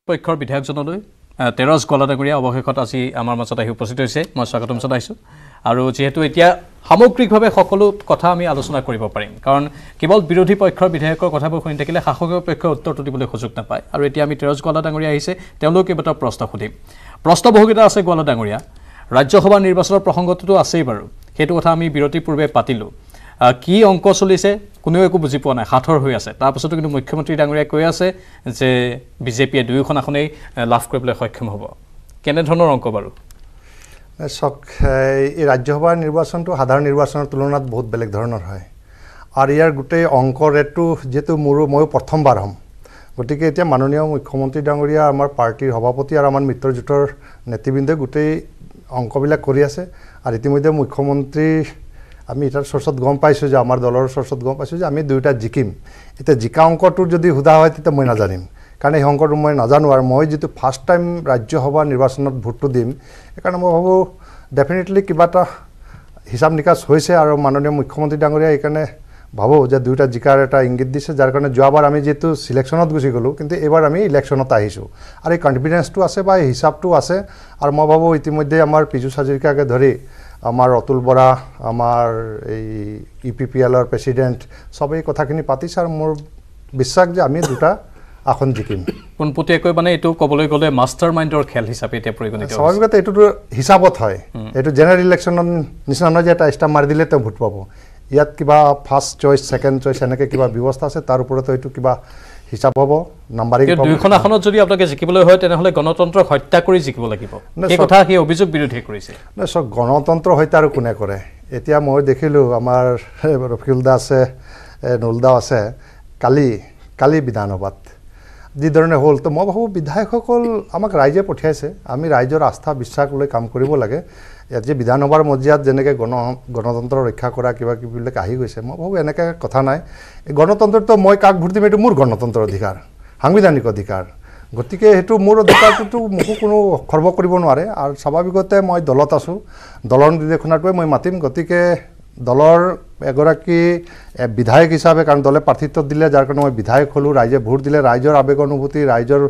পক্ষৰ বিধায়কজনলৈ তেৰজ গলাডাঙৰীয়া অৱশেষত আজি আমাৰ মাজত আহি উপস্থিত হৈছে মই স্বাগতম জনাইছো আৰু যেহেতু এতিয়া সামগ্ৰিকভাৱে সকলো কথা আমি আলোচনা কৰিব পাৰিম কাৰণ কেৱল বিৰোধী পক্ষৰ বিধায়কৰ কথাবোৰ শুনি থাকিলে শাসকীয় পক্ষৰ উত্তৰটো দিবলৈ সুযোগ নাপায় আৰু এতিয়া আমি তেৰজ গলাডাঙৰীয়া আহিছে তেওঁলোকে এটা প্ৰশ্ন সুধিম প্ৰশ্ন বহুকেইটা আছে গলাডাঙৰীয়া ৰাজ্যসভা নিৰ্বাচনৰ প্ৰসংগটো আছেই বাৰু সেইটো কথা আমি বিৰতি পূৰ্বে পাতিলো কি অংক চলিছে কোনো একো বুজি পোৱা নাই হাতৰ হৈ আছে তাৰ পাছতো কিন্তু মুখ্যমন্ত্ৰী ডাঙৰীয়া কৈ আছে যে বিজেপিয়ে দুয়োখন আসনেই লাভ কৰিবলৈ সক্ষম হ'ব কেনে ধৰণৰ অংক বাৰু এই ৰাজ্যসভা নিৰ্বাচনটো সাধাৰণ নিৰ্বাচনৰ তুলনাত বহুত বেলেগ ধৰণৰ হয় আৰু ইয়াৰ গোটেই অংক ৰেটটো যেহেতু মই প্ৰথমবাৰ হ'ম গতিকে এতিয়া মাননীয় মুখ্যমন্ত্ৰী ডাঙৰীয়া আমাৰ পাৰ্টিৰ সভাপতি আৰু আমাৰ মিত্ৰজোঁটৰ নেতৃবৃন্দই গোটেই অংকবিলাক কৰি আছে আৰু ইতিমধ্যে মুখ্যমন্ত্ৰী আমি এটাৰ চৰ্চত গম পাইছোঁ যে আমাৰ দলৰ চৰ্চত গম পাইছোঁ যে আমি দুয়োটা জিকিম এতিয়া জিকা অংকটো যদি সোধা হয় তেতিয়া মই নাজানিম কাৰণ এই অংকটো মই নাজানো আৰু মই যিটো ফাৰ্ষ্ট টাইম ৰাজ্যসভা নিৰ্বাচনত ভোটটো দিম সেইকাৰণে মই ভাবোঁ ডেফিনেটলি কিবা এটা হিচাপ নিকাচ হৈছে আৰু মাননীয় মুখ্যমন্ত্ৰী ডাঙৰীয়া এইকাৰণে ভাবোঁ যে দুয়োটা জিকাৰ এটা ইংগিত দিছে যাৰ কাৰণে যোৱাবাৰ আমি যিহেতু চিলেকশ্যনত গুচি গ'লোঁ কিন্তু এইবাৰ আমি ইলেকশ্যনত আহিছোঁ আৰু এই কনফিডেন্সটো আছে বা এই হিচাপটো আছে আৰু মই ভাবোঁ ইতিমধ্যে আমাৰ পীযুষ হাজৰিকাকে ধৰি আমাৰ অতুল বৰা আমাৰ এই ইউপিপিএলৰ প্ৰেচিডেণ্ট সবেই কথাখিনি পাতিছে আৰু মোৰ বিশ্বাস যে আমি দুটা আসন জিকিম পোনপটীয়াকৈ মানে এইটো ক'বলৈ গ'লে মাষ্টাৰ মাইণ্ডৰ খেল হিচাপে এতিয়া পৰিগণিত হৈছে স্বাভাৱিকতে এইটোতো হিচাপত হয় এইটো জেনেৰেল ইলেকশ্যনৰ নিচিনা নহয় যে এটা ষ্টাম্প মাৰি দিলে তেওঁ ভোট পাব ইয়াত কিবা ফাৰ্ষ্ট চইচ ছেকেণ্ড চইচ এনেকৈ কিবা ব্যৱস্থা আছে তাৰ ওপৰতো এইটো কিবা হিচাপ হ'ব নাম্বাৰিং দুইখন আসনত যদি আপোনালোকে জিকিবলৈ হয় তেনেহ'লে গণতন্ত্ৰক হত্যা কৰি জিকিব লাগিব এই কথা সেই অভিযোগ বিৰোধী কৰিছে চব গণতন্ত্ৰ হত্যা আৰু কোনে কৰে এতিয়া মই দেখিলোঁ আমাৰ ৰফিকুল দা আছে নুলদা আছে কালি বিধানসভাত যিধৰণে হ'ল তো মই ভাবোঁ বিধায়কসকল আমাক ৰাইজে পঠিয়াইছে আমি ৰাইজৰ আস্থা বিশ্বাস লৈ কাম কৰিব লাগে ইয়াত যে বিধানসভাৰ মজিয়াত যেনেকৈ গণতন্ত্ৰ ৰক্ষা কৰা কিবা কিবিবিলাক আহি গৈছে মই ভাবোঁ এনেকৈ কথা নাই গণতন্ত্ৰটো মই কাক ভোট দিম এইটো মোৰ গণতন্ত্ৰৰ অধিকাৰ সাংবিধানিক অধিকাৰ গতিকে সেইটো মোৰ অধিকাৰটোতো মোকো কোনো খৰ্ব কৰিব নোৱাৰে আৰু স্বাভাৱিকতে মই দলত আছোঁ দলৰ নিৰ্দেশনাটোৱে মই মাতিম গতিকে দলৰ এগৰাকী বিধায়ক হিচাপে কাৰণ দলে প্ৰাৰ্থিত্ব দিলে যাৰ কাৰণে মই বিধায়ক হ'লোঁ ৰাইজে ভোট দিলে ৰাইজৰ আৱেগ অনুভূতি ৰাইজৰ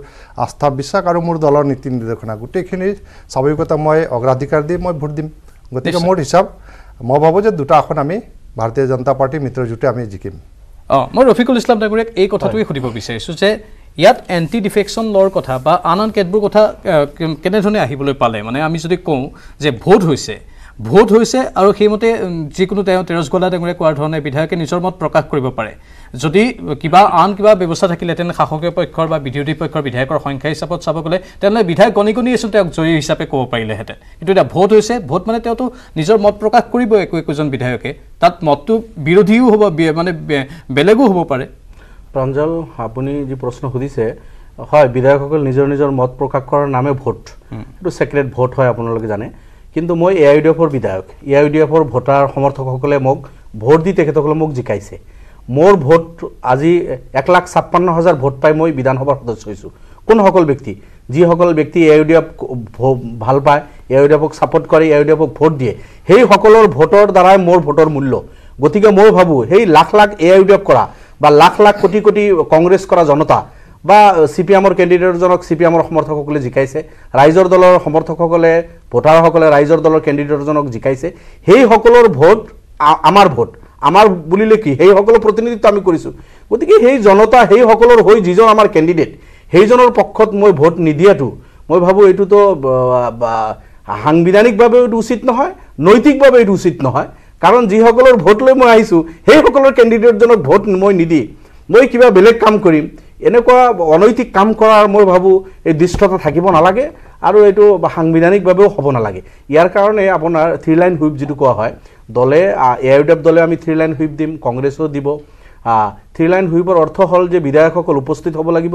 আস্থা বিশ্বাস আৰু মোৰ দলৰ নীতি নিৰ্দেশনা গোটেইখিনি স্বাভাৱিকতে মই অগ্ৰাধিকাৰ দি মই ভোট দিম গতিকে মোৰ হিচাপ মই ভাবোঁ যে দুটা আসন আমি ভাৰতীয় জনতা পাৰ্টি মিত্ৰজোঁটে আমি জিকিম মই ৰফিকুল ইছলাম ডাঙৰীয়াক এই কথাটোৱে সুধিব বিচাৰিছোঁ যে ইয়াত এণ্টি ডিফেকশ্যন লৰ কথা বা আন কেতবোৰ কথা কেনেধৰণে আহিবলৈ পালে মানে আমি যদি কওঁ যে ভোট হৈছে আৰু সেইমতে যিকোনো তেওঁ তেৰজ গলাডাঙৰীয়া কোৱাৰ ধৰণে বিধায়কে নিজৰ মত প্ৰকাশ কৰিব পাৰে যদি কিবা ব্যৱস্থা থাকিলেহেঁতেন শাসকীয় পক্ষৰ বা বিৰোধী পক্ষৰ বিধায়কৰ সংখ্যা হিচাপত চাব গ'লে তেনেহ'লে বিধায়ক গণি আছিল তেওঁক জয়ী হিচাপে ক'ব পাৰিলেহেঁতেন কিন্তু এতিয়া ভোট হৈছে ভোট মানে তেওঁতো নিজৰ মত প্ৰকাশ কৰিব একোজন বিধায়কে তাত মতটো বিৰোধীও হ'ব মানে বেলেগো হ'ব পাৰে প্ৰাঞ্জল আপুনি যি প্ৰশ্ন সুধিছে হয় বিধায়কসকল নিজৰ মত প্ৰকাশ কৰাৰ নামে ভোট এইটো ছেক্ৰেট ভোট হয় আপোনালোকে জানে কিন্তু মই AIUDFৰ বিধায়ক AIUDFৰ ভোটাৰ সমৰ্থকসকলে মোক ভোট দি তেখেতসকলে মোক জিকাইছে মোৰ ভোট আজি 1,56,000 ভোট পাই মই বিধানসভাৰ সদস্য হৈছোঁ কোনসকল ব্যক্তি যিসকল ব্যক্তি AIUDF ভাল পায় AIUDFক ছাপোৰ্ট কৰে AIUDFক ভোট দিয়ে সেই সকলৰ ভোটৰ দ্বাৰাই মোৰ ভোটৰ মূল্য গতিকে মই ভাবোঁ সেই লাখ AIUDF কৰা বা লাখ কোটি কংগ্ৰেছ কৰা জনতা বা CPMৰ কেণ্ডিডেটজনক CPMৰ সমৰ্থকসকলে জিকাইছে ৰাইজৰ দলৰ সমৰ্থকসকলে ভোটাৰসকলে ৰাইজৰ দলৰ কেণ্ডিডেটজনক জিকাইছে সেই সকলৰ ভোট আমাৰ বুলিলে কি সেই সকলৰ প্ৰতিনিধিত্ব আমি কৰিছোঁ গতিকে সেই জনতা সেই সকলৰ হৈ যিজন আমাৰ কেণ্ডিডেট সেইজনৰ পক্ষত মই ভোট নিদিয়াটো মই ভাবোঁ এইটোতো সাংবিধানিকভাৱে এইটো উচিত নহয় নৈতিকভাৱে এইটো উচিত নহয় কাৰণ যিসকলৰ ভোট লৈ মই আহিছোঁ সেই সকলৰ কেণ্ডিডেটজনক ভোট মই নিদি মই কিবা বেলেগ কাম কৰিম এনেকুৱা অনৈতিক কাম কৰাৰ মই ভাবোঁ এই দৃষ্টতা থাকিব নালাগে আৰু এইটো সাংবিধানিকভাৱেও হ'ব নালাগে ইয়াৰ কাৰণে আপোনাৰ 3 লাইন হুইপ যিটো কোৱা হয় দলে AIUDF দলে আমি 3 লাইন হুইপ দিম কংগ্ৰেছেও দিব 3 লাইন হুইপৰ অৰ্থ হ'ল যে বিধায়কসকল উপস্থিত হ'ব লাগিব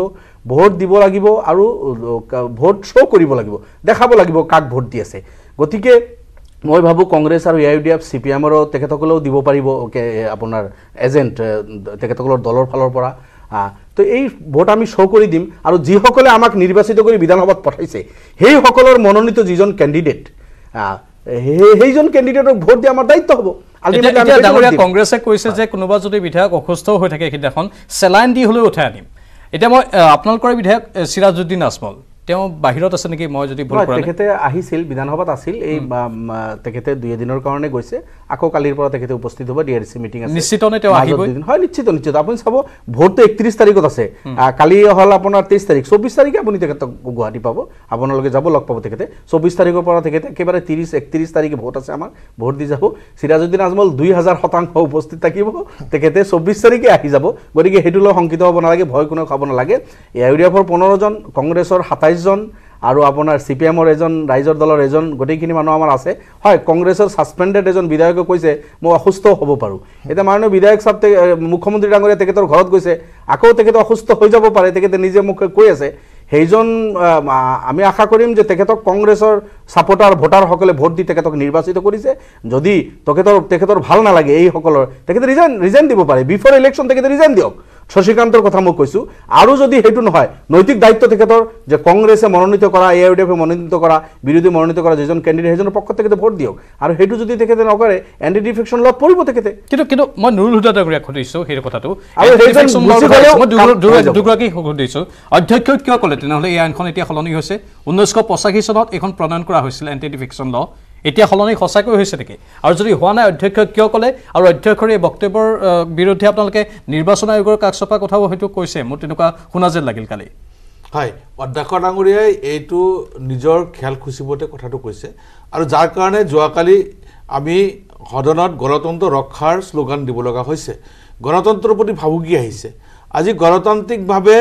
ভোট দিব লাগিব আৰু ভোট শ্ব' কৰিব লাগিব দেখাব লাগিব কাক ভোট দি আছে গতিকে মই ভাবোঁ কংগ্ৰেছ আৰু AIUDF CPMৰো তেখেতসকলেও দিব পাৰিব আপোনাৰ এজেণ্ট তেখেতসকলৰ দলৰ ফালৰ পৰা তো এই ভোট আমি শ্ব' কৰি দিম আৰু যিসকলে আমাক নিৰ্বাচিত কৰি বিধানসভাত পঠাইছে সেইসকলৰ মনোনীত যিজন কেণ্ডিডেট সেইজন কেণ্ডিডেটক ভোট দিয়া আমাৰ দায়িত্ব হ'ব কংগ্ৰেছে কৈছে যে কোনোবা যদি বিধায়ক অসুস্থ হৈ থাকে সেইদিনাখন চেলাইন দি হ'লেও উঠাই আনিম এতিয়া মই আপোনালোকৰ বিধায়ক সিৰাজউদ্দিন আজমল তেওঁ বাহিৰত আছে নেকি মই যদি ভুল কৰা নাই তেখেতে আহিছিল বিধানসভাত আছিল এই তেখেতে 2 দিনৰ কাৰণে গৈছে আকৌ কালিৰ পৰা তেখেতে উপস্থিত হ'ব ডিআৰসি মিটিং আছে নিশ্চিতনে তেওঁ আহিব হয় নিশ্চিত আপুনি চাব ভোট 31 তাৰিখত আছে কালি হল আপোনাৰ 23 তাৰিখ 24 তাৰিখে আপুনি তেখেতক গুৱাহাটী পাব আপোনালোকে যাব লগ পাব তেখেতে 24 তাৰিখৰ পৰা তেখেতে একেবাৰে 30 তাৰিখে ভোট আছে আমাৰ ভোট দি যাব সিৰাজউদ্দিন আজমল 2000% উপস্থিত থাকিব তেখেতে 24 তাৰিখে আহি যাব গতিকে হেতুলৈ সংকিত হ'ব নালাগে ভয় কোনো খাব নালাগে এআইডিএফৰ 15 জন কংগ্ৰেছৰ 27 জন আৰু আপোনাৰ সিপিএমৰ এজন ৰাইজৰ দলৰ এজন গটেইখিনি মানুহ আমাৰ আছে হয় কংগ্ৰেছৰ সাসপেন্ডেড এজন বিধায়কে কৈছে মই অসুস্থ হ'ব পাৰো এটা মাননীয় বিধায়ক সাহেব মুখ্যমন্ত্ৰী ডাঙৰীয়া তেখেতৰ ঘৰত গৈছে আকৌ তেখেত অসুস্থ হৈ যাব পাৰে তেখেতে নিজে মুখে কৈ আছে সেইজন আমি আশা কৰিম যে তেখেতক কংগ্ৰেছৰ সাপোৰ্টাৰ ভোটাৰ সকলে ভোট দি তেখেতক নিৰ্বাচিত কৰিছে যদি তেখেতৰ ভাল নালাগে এই সকলৰ তেখেতে ৰিজাইন দিব পাৰে বিফৰ ইলেকশ্যন তেখেতে ৰিজাইন দিয়ক শশীকান্তৰ কথা মই কৈছো আৰু যদি হেতু নহয় নৈতিক দায়িত্ব তেখেতৰ যে কংগ্ৰেছে মনোনীত কৰা এআইডিএফে মনোনীত কৰা বিৰোধী মনোনীত কৰা যেজন ক্যান্ডিডেট হেজনৰ পক্ষ থেকে ভোট দিয়ক আৰু হেতু যদি তেখেতে নকৰে এন্টি ডিফেকশন ল পৰিব তেখেতে কিন্তু মই নুৰুল হুদা ডাঙৰীয়া খুদিছো সেই কথাটো আৰু হেজন দুগৰাকী খুদিছো অধ্যক্ষ কিয় ক'লে তেনেহলে এই আইনখন এতিয়া সলনি হৈছে 1985 চনত এখন প্ৰণয়ন কৰা হৈছিল এন্টি ডিফেকশন ল এতিয়া সলনি সঁচাকৈ হৈছে নেকি আৰু যদি হোৱা নাই অধ্যক্ষ কিয় ক'লে আৰু অধ্যক্ষৰ এই বক্তব্যৰ বিৰুদ্ধে আপোনালোকে নিৰ্বাচন আয়োগৰ কাকচপা কথাও হয়তো কৈছে মোৰ তেনেকুৱা শুনা যেন লাগিল কালি হয় অধ্যক্ষ ডাঙৰীয়াই এইটো নিজৰ খেল খুচিবতে কথাটো কৈছে আৰু যাৰ কাৰণে যোৱাকালি আমি সদনত গণতন্ত্ৰ ৰক্ষাৰ স্লোগান দিব লগা হৈছে গণতন্ত্ৰৰ প্ৰতি ভাবুকি আহিছে আজি গণতান্ত্ৰিকভাৱে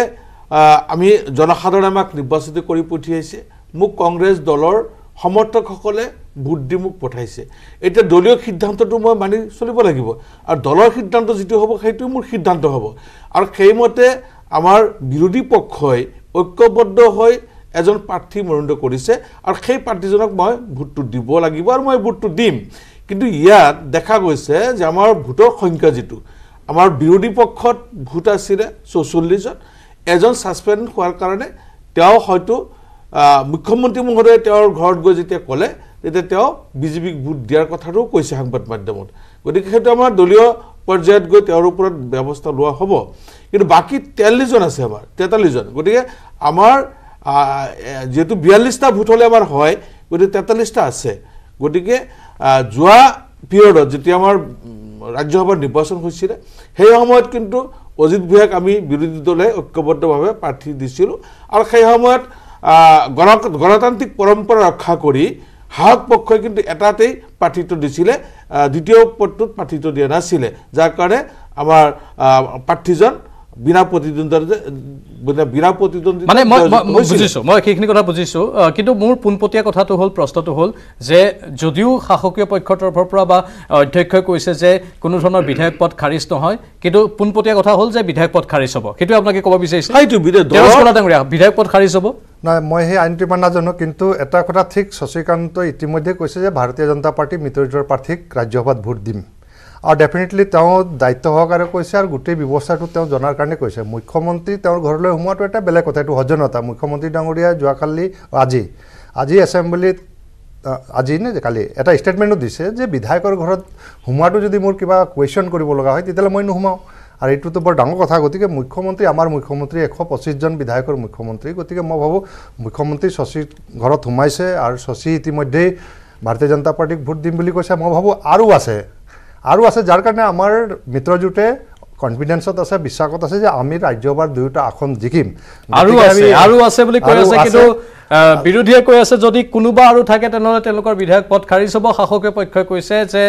আমি জনসাধাৰণে আমাক নিৰ্বাচিত কৰি পঠিয়াইছে মোক কংগ্ৰেছ দলৰ সমৰ্থকসকলে ভোট দি মোক পঠাইছে এটা দলীয় সিদ্ধান্তটো মই মানি চলিব লাগিব আৰু দলৰ সিদ্ধান্ত যেটো হ'ব সেইটো মোৰ সিদ্ধান্ত হ'ব আৰু সেইমতে আমাৰ বিৰোধী পক্ষই ঐক্যবদ্ধ হৈ এজন প্ৰাৰ্থী মনোনীত কৰিছে আৰু সেই প্ৰাৰ্থীজনক মই ভোটটো দিব লাগিব আৰু মই ভোটটো দিম কিন্তু ইয়াত দেখা গৈছে যে আমাৰ ভোটৰ সংখ্যা যেটো আমাৰ বিৰোধী পক্ষত ভোট আছিল 44 জন এজন সাসপেন্ড হোৱাৰ কাৰণে তেওঁ হয়তো মুখ্যমন্ত্ৰী মহোদয় তেওঁৰ ঘৰত গৈ যেতিয়া ক'লে তেতিয়া তেওঁ বিজেপিক ভোট দিয়াৰ কথাটো কৈছে সংবাদ মাধ্যমত গতিকে সেইটো আমাৰ দলীয় পৰ্যায়ত গৈ তেওঁৰ ওপৰত ব্যৱস্থা লোৱা হ'ব কিন্তু বাকি 43 জন আছে আমাৰ 43 জন গতিকে আমাৰ যেহেতু 42টা ভোট হলে আমাৰ হয় গতিকে 43টা আছে গতিকে যোৱা পিৰিয়ডত যেতিয়া আমাৰ ৰাজ্যসভাৰ নিৰ্বাচন হৈছিল সেই সময়ত কিন্তু অজিত ভূঞাক আমি বিৰোধী দলে ঐক্যবদ্ধভাৱে প্ৰাৰ্থী দিছিল আৰু সেই সময়ত গণতান্ত্ৰিক পৰম্পৰা ৰক্ষা কৰি হাত পক্ষই কিন্তু এটাতেই প্ৰাৰ্থীত্ব দিছিলে দ্বিতীয় পদটোত প্ৰাৰ্থীত্ব দিয়া নাছিলে যাৰ কাৰণে আমাৰ প্ৰাৰ্থীজন বিনা প্ৰতিদ্বন্দ্বিতা মানে মই বুজিছো মই সেইখিনি কথা বুজিছো কিন্তু মোৰ পোনপটীয়া কথাটো হ'ল প্ৰশ্নটো হ'ল যে যদিও শাসকীয় পক্ষৰ তৰফৰ পৰা বা অধ্যক্ষই কৈছে যে কোনো ধৰণৰ বিধায়ক পদ খাৰিজ নহয় কিন্তু পোনপটীয়া কথা হ'ল যে বিধায়ক পদ খাৰিজ হ'ব সেইটো আপোনালোকে ক'ব বিচাৰিছে সেইটো বিধায়ক পদ খাৰিজ হ'ব নাই মই সেই আইনটো ইমান নাজানো কিন্তু এটা কথা ঠিক শশীকান্ত ইতিমধ্যে কৈছে যে ভাৰতীয় জনতা পাৰ্টি মিত্ৰজোঁটৰ প্ৰাৰ্থীক ৰাজ্যসভাত ভোট দিম আৰু ডেফিনেটলি তেওঁ দায়িত্ব সহকাৰে কৈছে আৰু গোটেই ব্যৱস্থাটো তেওঁ জনাৰ কাৰণে কৈছে মুখ্যমন্ত্ৰী তেওঁৰ ঘৰলৈ সোমোৱাটো এটা বেলেগ কথা এইটো সজ্জনতা মুখ্যমন্ত্ৰী ডাঙৰীয়া যোৱাকালি আজি এছেম্বলিত আজি নে কালি এটা ষ্টেটমেণ্টো দিছে যে বিধায়কৰ ঘৰত সোমোৱাটো যদি মোৰ কিবা কুৱেশ্যন কৰিব লগা হয় তেতিয়াহ'লে মই নোসোমাওঁ আৰু এইটোতো বৰ ডাঙৰ কথা গতিকে মুখ্যমন্ত্ৰী আমাৰ মুখ্যমন্ত্ৰী 125 জন বিধায়কৰ মুখ্যমন্ত্ৰী গতিকে মই ভাবোঁ মুখ্যমন্ত্ৰী শশীৰ ঘৰত সোমাইছে আৰু শশী ইতিমধ্যেই ভাৰতীয় জনতা পাৰ্টিক ভোট দিম বুলি কৈছে মই ভাবোঁ আৰু আছে যাৰ কাৰণে আমাৰ মিত্ৰজোঁটে কনফিডেন্সত আছে বিশ্বাসত আছে যে আমি ৰাজ্যসভাৰ দুয়োটা আসন জিকিম আৰু আছে বুলি কৈ আছে কিন্তু বিৰোধীয়ে কৈ আছে যদি কোনোবা আৰু থাকে তেনেহ'লে তেওঁলোকৰ বিধায়ক পদ খাৰিজ হ'ব শাসকীয় পক্ষই কৈছে যে